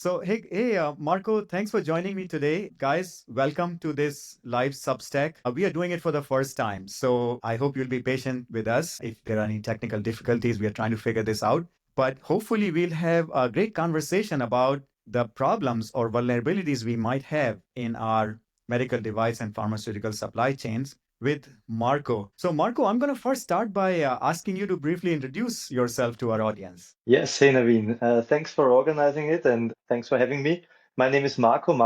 Marco, thanks for joining me today. Guys, welcome to this live Substack. We are doing it for the first time, so I hope you'll be patient with us. If there are any technical difficulties, we are trying to figure this out. But hopefully, we'll have a great conversation about the problems or vulnerabilities we might have in our medical device and pharmaceutical supply chains with Marco. So, Marco, I'm going to first start by asking you to briefly introduce yourself to our audience. Yes, hey Naveen. Thanks for organizing it and thanks for having me. My name is Marco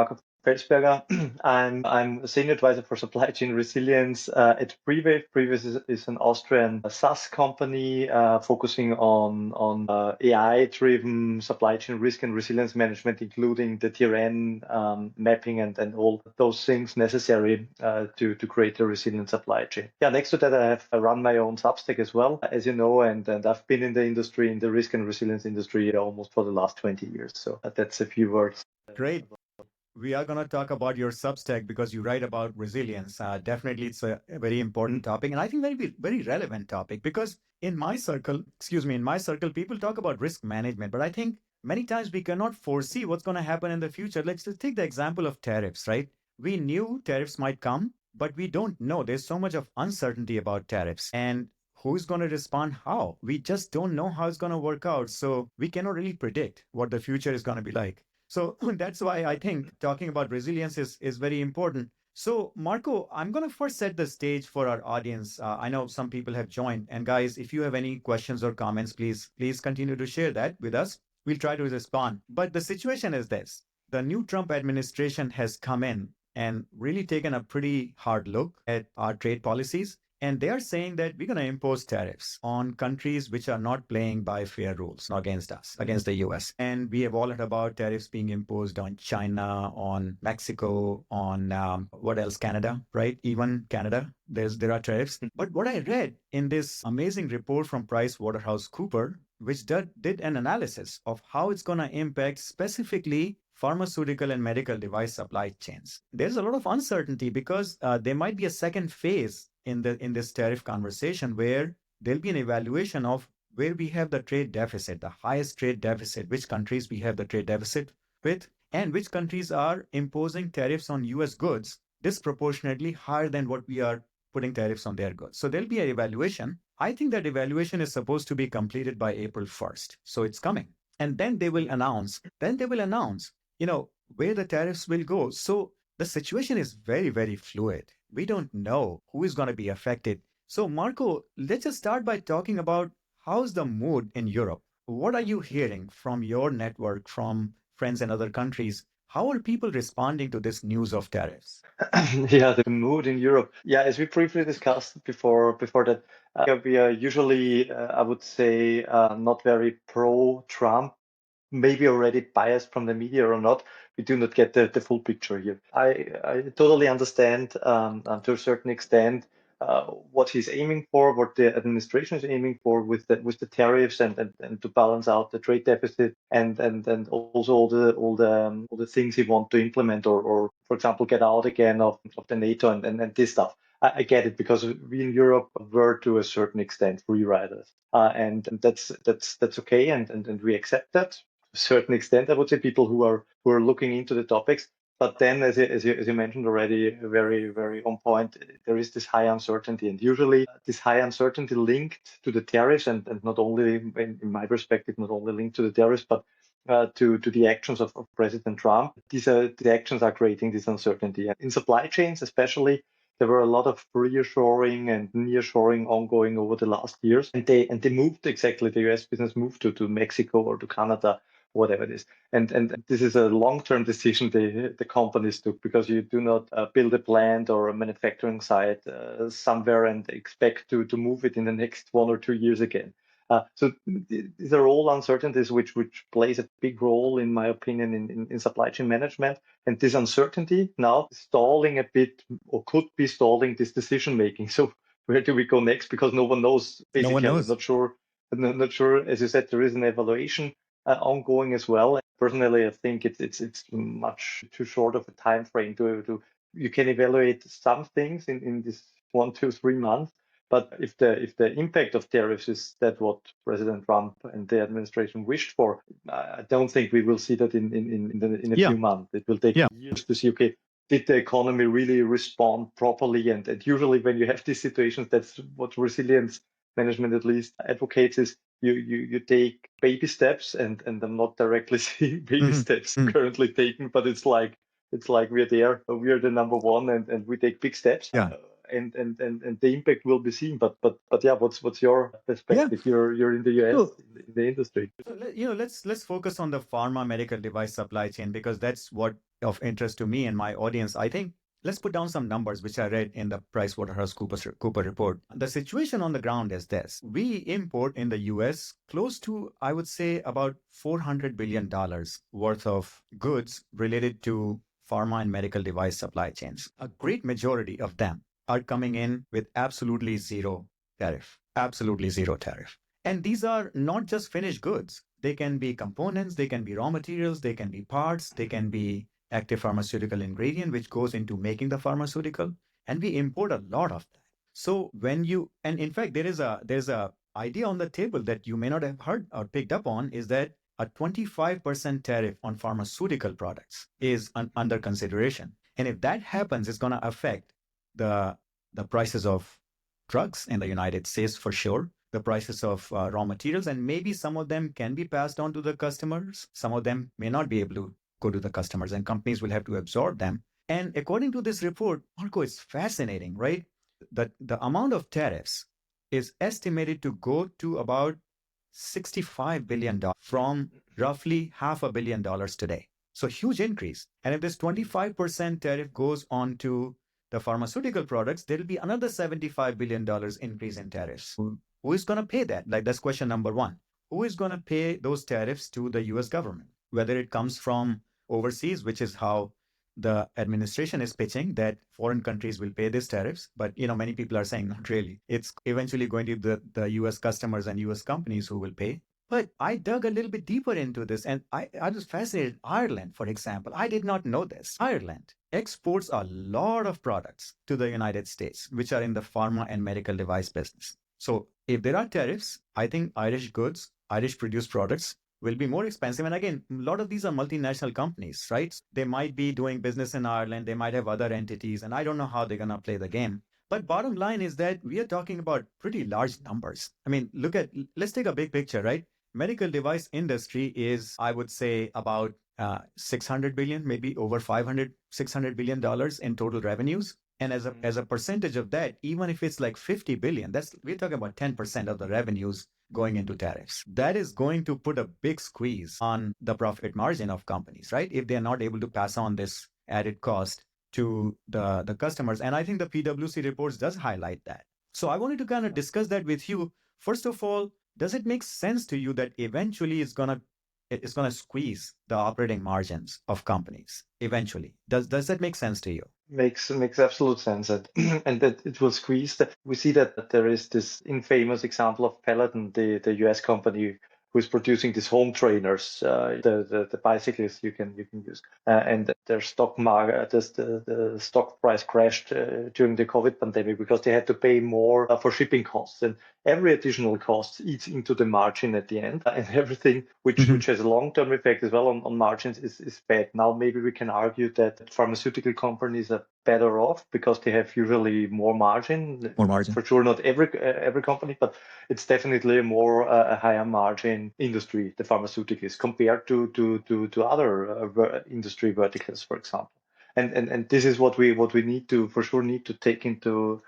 Felsberger. I'm a senior advisor for supply chain resilience at Prewave. Prewave is an Austrian SaaS company focusing on AI-driven supply chain risk and resilience management, including the TRN mapping and all those things necessary to create a resilient supply chain. Yeah, next to that, I run my own Substack as well, as you know, and I've been in the industry, in the risk and resilience industry, almost for the last 20 years. So that's a few words. Great. We are going to talk about your Substack because you write about resilience. Definitely, it's a very important topic, and I think very relevant topic because in my circle, people talk about risk management, but I think many times we cannot foresee what's going to happen in the future. Let's just take the example of tariffs, right? We knew tariffs might come, but we don't know. There's so much of uncertainty about tariffs, and who's going to respond how? We just don't know how it's going to work out. So we cannot really predict what the future is going to be like. So that's why I think talking about resilience is very important. So, Marco, I'm going to first set the stage for our audience. I know some people have joined. And guys, if you have any questions or comments, please continue to share that with us. We'll try to respond. But the situation is this. The new Trump administration has come in and really taken a pretty hard look at our trade policies. And they are saying that we're going to impose tariffs on countries which are not playing by fair rules against us, against the US. And we have all heard about tariffs being imposed on China, on Mexico, on what else? Canada, right? Even Canada, there are tariffs. But what I read in this amazing report from PricewaterhouseCoopers, which did an analysis of how it's going to impact specifically pharmaceutical and medical device supply chains. There's a lot of uncertainty because there might be a second phase in this tariff conversation where there'll be an evaluation of where we have the trade deficit, the highest trade deficit, which countries we have the trade deficit with, and which countries are imposing tariffs on US goods disproportionately higher than what we are putting tariffs on their goods. So there'll be an evaluation. I think that evaluation is supposed to be completed by April 1st. So it's coming. And then they will announce, where the tariffs will go. So the situation is very fluid. We don't know who is going to be affected. So, Marco, let's just start by talking about how's the mood in Europe? What are you hearing from your network, from friends in other countries? How are people responding to this news of tariffs? Yeah, the mood in Europe. Yeah, as we briefly discussed before that, we are usually, I would say, not very pro-Trump, maybe already biased from the media or not. We do not get the full picture here. I totally understand to a certain extent what he's aiming for, what the administration is aiming for with the tariffs and to balance out the trade deficit and also all the things he want to implement or for example get out again of the NATO and this stuff. I get it because we in Europe were to a certain extent free riders, and that's okay, and we accept that to a certain extent. I would say people who are looking into the topics. But then, as you mentioned already, very on point, there is this high uncertainty, and usually this high uncertainty linked to the tariffs, and not only, in my perspective, not only linked to the tariffs, but to the actions of President Trump. The actions are creating this uncertainty. In supply chains, especially, there were a lot of reshoring and nearshoring ongoing over the last years, and they moved exactly. The US business moved to Mexico or to Canada, whatever it is. And this is a long-term decision the companies took because you do not build a plant or a manufacturing site somewhere and expect to move it in the next 1 or 2 years again. So these are all uncertainties which plays a big role, in my opinion, in supply chain management. And this uncertainty now is stalling a bit, or could be stalling this decision making. So where do we go next? Because no one knows. No one Basically, I'm knows. not sure. I'm not sure. As you said, there is an evaluation ongoing as well. Personally, I think it's much too short of a time frame to you can evaluate some things in this 1, 2, 3 months, But if the impact of tariffs is that what President Trump and the administration wished for, I don't think we will see that in a few months. It will take years to see, okay, did the economy really respond properly? And usually when you have these situations, that's what resilience management at least advocates is you take baby steps, and I'm not directly seeing baby steps currently taken, but it's like we're there, we're the number one, and we take big steps. And the impact will be seen. But yeah, what's your perspective? You're in the US, in the industry. Let's focus on the pharma medical device supply chain, because that's what of interest to me and my audience. I think let's put down some numbers which I read in the PricewaterhouseCoopers report. The situation on the ground is this: we import in the US close to, I would say, about $400 billion worth of goods related to pharma and medical device supply chains. A great majority of them are coming in with absolutely zero tariff. And these are not just finished goods. They can be components, they can be raw materials, they can be parts, they can be active pharmaceutical ingredient, which goes into making the pharmaceutical. And we import a lot of that. So and in fact, there's a idea on the table that you may not have heard or picked up on, is that a 25% tariff on pharmaceutical products is under consideration. And if that happens, it's going to affect the prices of drugs in the United States for sure, the prices of raw materials, and maybe some of them can be passed on to the customers. Some of them may not be able to go to the customers, and companies will have to absorb them. And according to this report, Marco, it's fascinating, right? That the amount of tariffs is estimated to go to about $65 billion from roughly $500 million today. So huge increase. And if this 25% tariff goes on to the pharmaceutical products, there'll be another $75 billion increase in tariffs. Who is going to pay that? Like, that's question number one. Who is going to pay those tariffs to the US government? Whether it comes from overseas, which is how the administration is pitching, that foreign countries will pay these tariffs. But, many people are saying not really. It's eventually going to be the US customers and US companies who will pay. But I dug a little bit deeper into this, and I was fascinated. Ireland, for example, I did not know this. Ireland exports a lot of products to the United States, which are in the pharma and medical device business. So if there are tariffs, I think Irish goods, Irish produced products will be more expensive. And again, a lot of these are multinational companies, right? They might be doing business in Ireland. They might have other entities, and I don't know how they're going to play the game. But bottom line is that we are talking about pretty large numbers. I mean, let's take a big picture, right? Medical device industry is, I would say, about 600 billion, maybe over 600 billion dollars in total revenues. And as a percentage of that, even if it's like 50 billion, we're talking about 10% of the revenues going into tariffs. That is going to put a big squeeze on the profit margin of companies, right? If they're not able to pass on this added cost to the customers. And I think the PwC reports does highlight that. So I wanted to kind of discuss that with you. First of all, does it make sense to you that eventually it's gonna squeeze the operating margins of companies eventually? Does that make sense to you? Makes absolute sense, and that it will squeeze. We see that there is this infamous example of Peloton, the US company who is producing these home trainers, the bicycles you can use, and their stock market, the stock price crashed during the COVID pandemic because they had to pay more for shipping costs, and every additional cost eats into the margin at the end, and everything which has a long-term effect as well on margins is bad. Now maybe we can argue that pharmaceutical companies are better off because they have usually more margin. For sure, not every company, but it's definitely a higher margin industry, the pharmaceuticals, compared to other industry verticals, for example. And this is what we need to take into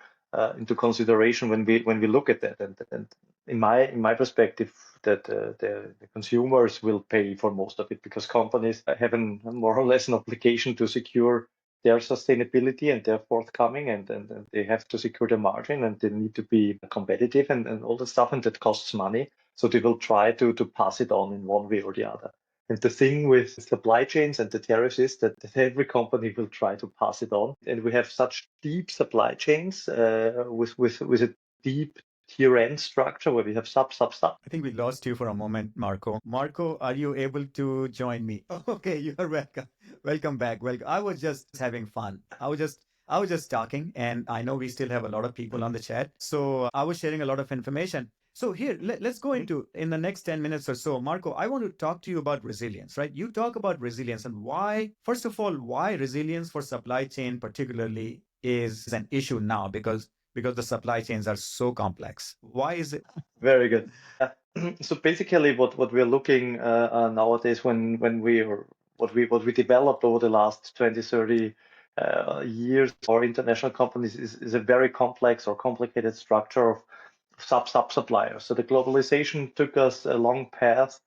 consideration when we look at that. And in my perspective, that the consumers will pay for most of it because companies have more or less an obligation to secure their sustainability and their forthcoming, and they have to secure the margin, and they need to be competitive and all the stuff, and that costs money. So they will try to pass it on in one way or the other. And the thing with supply chains and the tariffs is that every company will try to pass it on. And we have such deep supply chains with a deep tier N structure where we have sub. I think we lost you for a moment, Marco. Marco, are you able to join me? Oh, okay, you are welcome. Welcome back. Well, I was just having fun. I was just I was just talking, and I know we still have a lot of people on the chat. So I was sharing a lot of information. So here, let's go into in the next 10 minutes or so. Marco, I want to talk to you about resilience, right? You talk about resilience and why, first of all, why resilience for supply chain particularly is an issue now because the supply chains are so complex. Why is it? Very good. So basically, what we're looking nowadays when we are what we developed over the last 20, 30 years, our international companies is a very complex or complicated structure of sub suppliers. So the globalization took us a long path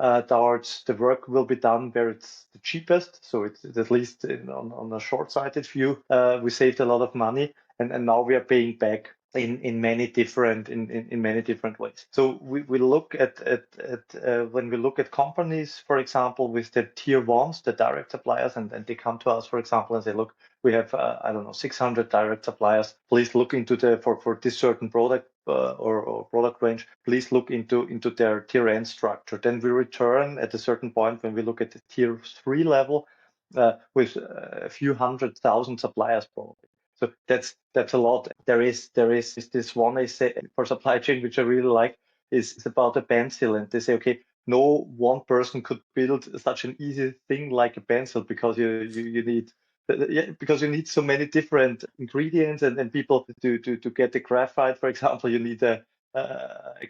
towards the work will be done where it's the cheapest. So it's at least on a short-sighted view, we saved a lot of money, and now we are paying back in many different in many different ways. So we look at when we look at companies, for example, with the tier ones, the direct suppliers, and they come to us, for example, and say, look, we have I don't know 600 direct suppliers. Please look into the for this certain product or product range. Please look into their tier N structure. Then we return at a certain point when we look at the tier 3 level with a few 100,000 suppliers probably. So that's a lot. There is this one I say for supply chain which I really like is about a pencil, and they say, okay, no one person could build such an easy thing like a pencil because you need because you need so many different ingredients and people to get the graphite, for example, you need a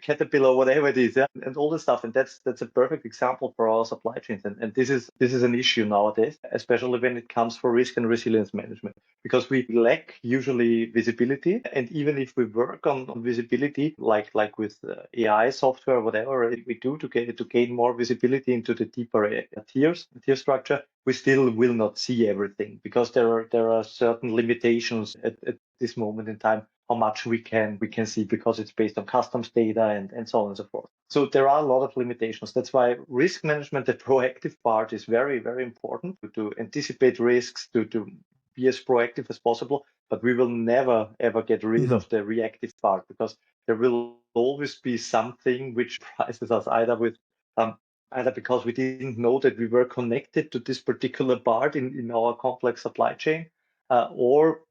caterpillar, whatever it is, yeah, and all this stuff. And that's a perfect example for our supply chains. And this is an issue nowadays, especially when it comes for risk and resilience management, because we lack usually visibility. And even if we work on visibility, like with AI software, whatever we do to gain more visibility into the deeper tier structure, we still will not see everything because there are certain limitations at this moment in time how much we can see because it's based on customs data and so on and so forth. So there are a lot of limitations. That's why risk management, the proactive part, is very, very important to anticipate risks, to be as proactive as possible. But we will never ever get rid of the reactive part because there will always be something which surprises us either because we didn't know that we were connected to this particular part in our complex supply chain, or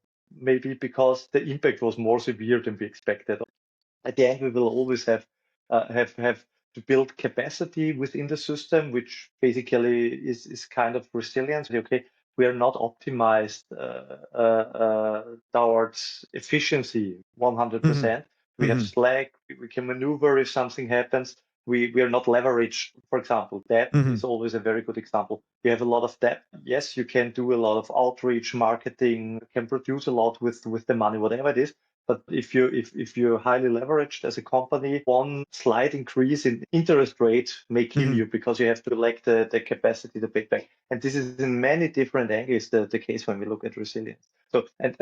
maybe because the impact was more severe than we expected. At the end, we will always have to build capacity within the system, which basically is kind of resilience. Okay, we are not optimized towards efficiency 100%. We have slack. We can maneuver if something happens. We are not leveraged. For example, debt is always a very good example. You have a lot of debt. Yes, you can do a lot of outreach, marketing, can produce a lot with the money, whatever it is. But if you're highly leveraged as a company, one slight increase in interest rate may kill you because you have to lack the capacity to pay back. And this is in many different angles the case when we look at resilience. So and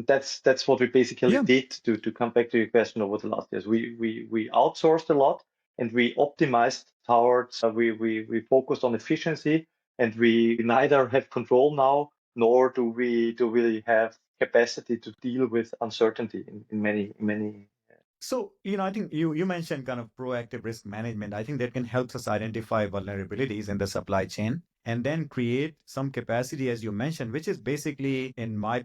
that's what we basically did to come back to your question over the last years. We outsourced a lot and we optimized towards we focused on efficiency, and we neither have control now nor do we have capacity to deal with uncertainty in many. So, I think you mentioned kind of proactive risk management. I think that can help us identify vulnerabilities in the supply chain and then create some capacity, as you mentioned, which is basically, in my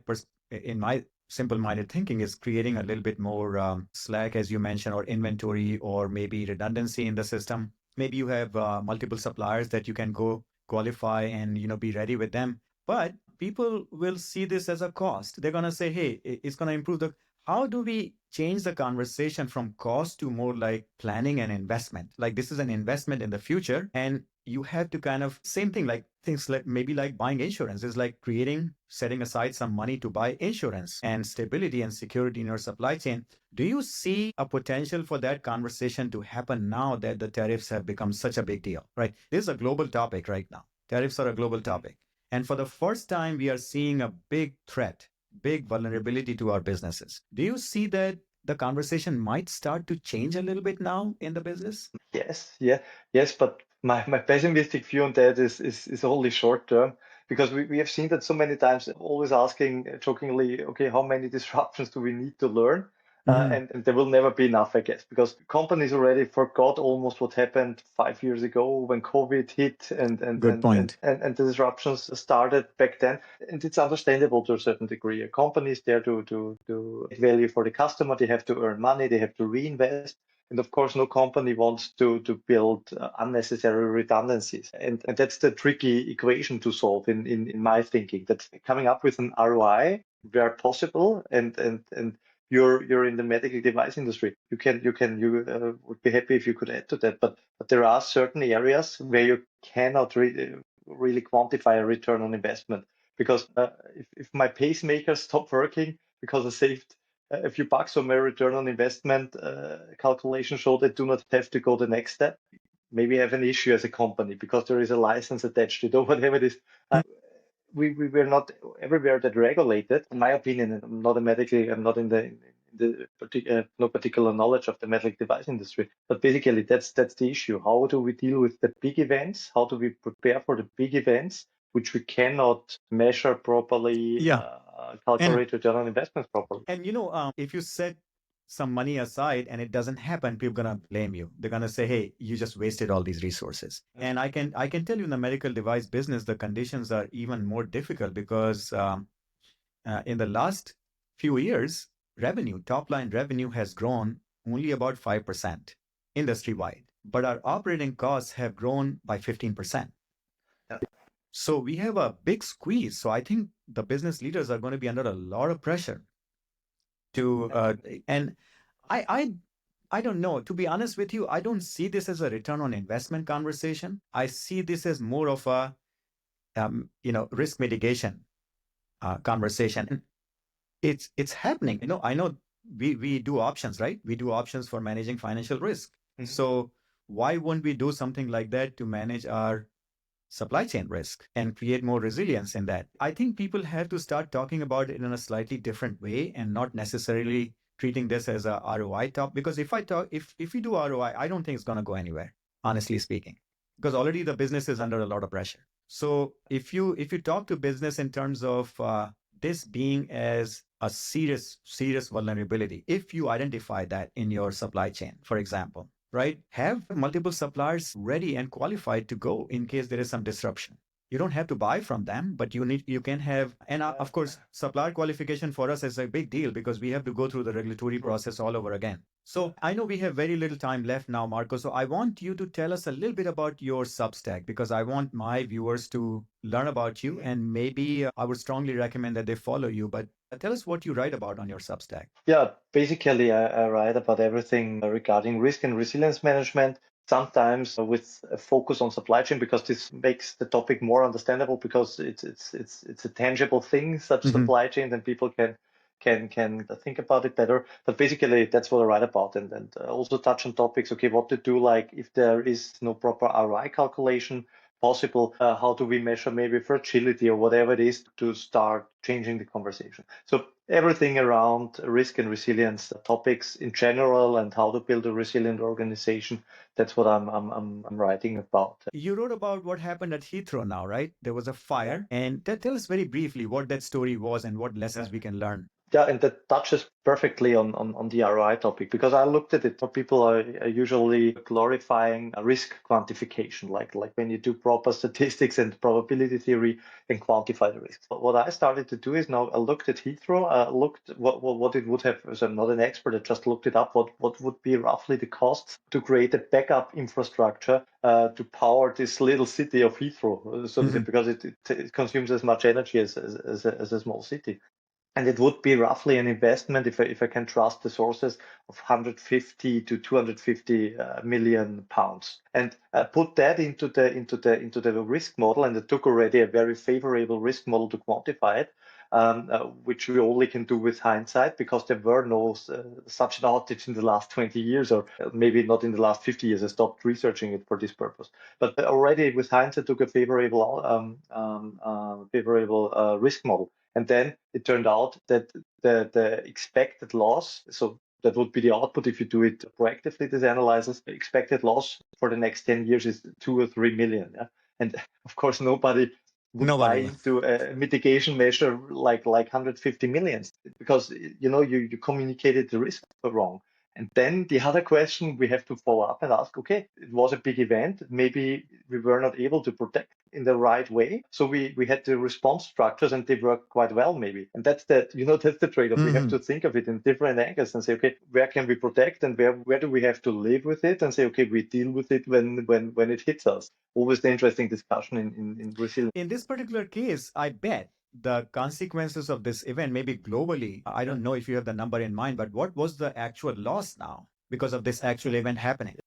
simple-minded thinking, is creating a little bit more slack, as you mentioned, or inventory, or maybe redundancy in the system. Maybe you have multiple suppliers that you can go qualify and be ready with them. But people will see this as a cost. They're gonna say, "Hey, it's gonna improve the." How do we change the conversation from cost to more like planning and investment? Like this is an investment in the future, and you have to kind of same thing like things like maybe like buying insurance is like setting aside some money to buy insurance and stability and security in your supply chain. Do you see a potential for that conversation to happen now that the tariffs have become such a big deal, right? This is a global topic right now. Tariffs are a global topic. And for the first time, we are seeing a big threat, big vulnerability to our businesses. Do you see that the conversation might start to change a little bit now in the business? Yes, but my pessimistic view on that is only short term because we have seen that so many times, always asking jokingly, okay, how many disruptions do we need to learn? and there will never be enough, I guess, because companies already forgot almost what happened 5 years ago when COVID hit Good point. and the disruptions started back then. And it's understandable to a certain degree. A company is there to add value for the customer. They have to earn money. They have to reinvest. And of course, no company wants to build unnecessary redundancies. And that's the tricky equation to solve in my thinking, that coming up with an ROI where possible, and you're in the medical device industry. You would be happy if you could add to that. But there are certain areas where you cannot really quantify a return on investment, because if my pacemaker stopped working because I saved a few bucks, so my return on investment calculation showed I do not have to go the next step. Maybe I have an issue as a company because there is a license attached to it or whatever it is. We were not everywhere that regulated, in my opinion. And I'm not in no particular knowledge of the medical device industry, but basically that's the issue. How do we deal with the big events? How do we prepare for the big events, which we cannot measure properly, Yeah. And calculate return on investments properly? and if you set some money aside and it doesn't happen, people are gonna blame you. They're gonna say, "Hey, you just wasted all these resources." And I can tell you, in the medical device business, the conditions are even more difficult because in the last few years, top line revenue has grown only about 5% industry wide, but our operating costs have grown by 15%. Yeah. So we have a big squeeze. So I think the business leaders are going to be under a lot of pressure to, and I don't know. To be honest with you, I don't see this as a return on investment conversation. I see this as more of a, risk mitigation conversation. And it's happening. I know we do options, right? We do options for managing financial risk. Mhm. So why wouldn't we do something like that to manage our supply chain risk and create more resilience in that? I think people have to start talking about it in a slightly different way and not necessarily treating this as a ROI top. Because if we do ROI, I don't think it's going to go anywhere, honestly speaking, because already the business is under a lot of pressure. So if you talk to business in terms of this being as a serious vulnerability, if you identify that in your supply chain, for example, right? Have multiple suppliers ready and qualified to go in case there is some disruption. You don't have to buy from them, but you can have, and of course, supplier qualification for us is a big deal because we have to go through the regulatory process all over again. So I know we have very little time left now, Marco. So I want you to tell us a little bit about your Substack, because I want my viewers to learn about you, and maybe I would strongly recommend that they follow you. But tell us what you write about on your Substack. Yeah, basically, I write about everything regarding risk and resilience management, sometimes with a focus on supply chain, because this makes the topic more understandable, because it's a tangible thing, such supply chain, and people can think about it better. But basically, that's what I write about, and also touch on topics. Okay, what to do, like if there is no proper ROI calculation possible, how do we measure maybe fragility or whatever it is to start changing the conversation? So everything around risk and resilience topics in general, and how to build a resilient organization. That's what I'm writing about. You wrote about what happened at Heathrow now, right? There was a fire. And tell us very briefly what that story was and what lessons we can learn. Yeah, and that touches perfectly on the ROI topic, because I looked at it. People are usually glorifying a risk quantification, like when you do proper statistics and probability theory and quantify the risks. But what I started to do is, now I looked at Heathrow, looked what it would have. So I'm not an expert. I just looked it up. What would be roughly the costs to create a backup infrastructure to power this little city of Heathrow, so to say, because it consumes as much energy as a small city. And it would be roughly an investment, if I can trust the sources, of 150 to 250 million pounds. And put that into the risk model, and it took already a very favorable risk model to quantify it, which we only can do with hindsight, because there were no such an outage in the last 20 years, or maybe not in the last 50 years. I stopped researching it for this purpose. But already with hindsight, took a favorable risk model. And then it turned out that the expected loss, so that would be the output if you do it proactively, this analysis, the expected loss for the next 10 years is 2 or 3 million. Yeah? And of course, nobody would Nobody buy will. into a mitigation measure like 150 millions because you communicated the risk wrong. And then the other question we have to follow up and ask, okay, it was a big event. Maybe we were not able to protect in the right way. So we had the response structures and they work quite well, maybe. And that's that's the trade-off. We have to think of it in different angles and say, okay, where can we protect and where do we have to live with it and say, okay, we deal with it when it hits us. Always the interesting discussion in resilience. In this particular case, I bet the consequences of this event, maybe globally, I don't know if you have the number in mind, but what was the actual loss now because of this actual event happening?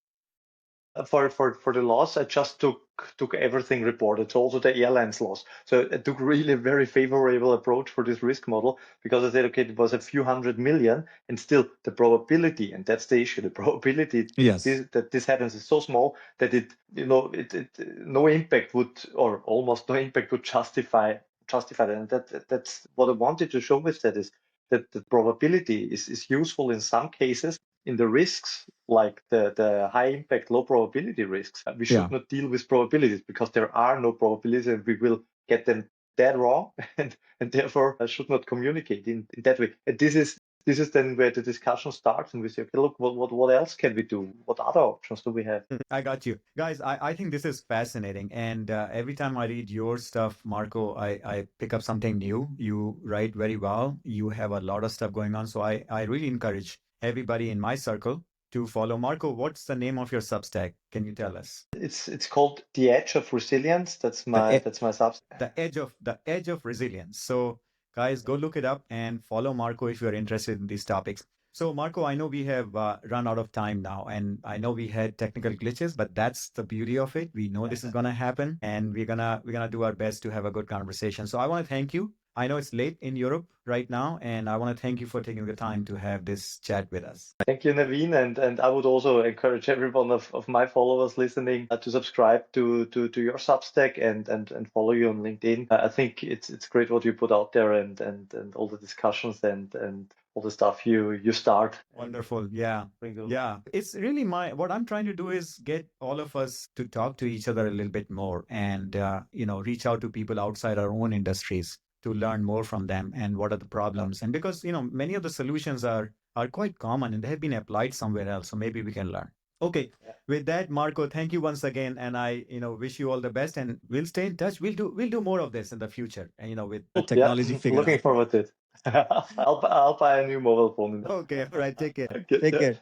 For the loss, I just took everything reported, so also the airlines loss. So I took really a very favorable approach for this risk model because I said, okay, it was a few hundred million, and still the probability, and that's the issue, the probability Yes. that this happens is so small that it no impact would, or almost no impact would justify that. And that's what I wanted to show with that is that the probability is useful in some cases in the risks, like the high impact, low probability risks. We should not deal with probabilities because there are no probabilities and we will get them dead wrong and therefore I should not communicate in that way. And this is then where the discussion starts and we say, okay, look, what else can we do? What other options do we have? I got you. Guys, I think this is fascinating. And every time I read your stuff, Marco, I pick up something new. You write very well. You have a lot of stuff going on. So I really encourage everybody in my circle to follow. Marco, what's the name of your Substack? Can you tell us? It's called The Edge of Resilience. That's my Substack. The edge of resilience. So guys, go look it up and follow Marco if you're interested in these topics. So Marco, I know we have run out of time now, and I know we had technical glitches, but that's the beauty of it. We know this is gonna happen, and we're gonna do our best to have a good conversation. So I want to thank you. I know it's late in Europe right now, and I want to thank you for taking the time to have this chat with us. Thank you, Naveen, and I would also encourage every one of my followers listening to subscribe to your Substack and follow you on LinkedIn. I think it's great what you put out there and all the discussions and all the stuff you start. Wonderful. Yeah. Yeah. It's really what I'm trying to do is get all of us to talk to each other a little bit more and, reach out to people outside our own industries to learn more from them and what are the problems. And because, many of the solutions are quite common and they have been applied somewhere else. So maybe we can learn. Okay. Yeah. With that, Marco, thank you once again. And I, wish you all the best and we'll stay in touch. We'll do more of this in the future. And, with technology figured Looking out. forward to it. I'll buy a new mobile phone. Okay. All right. Take care. Take care.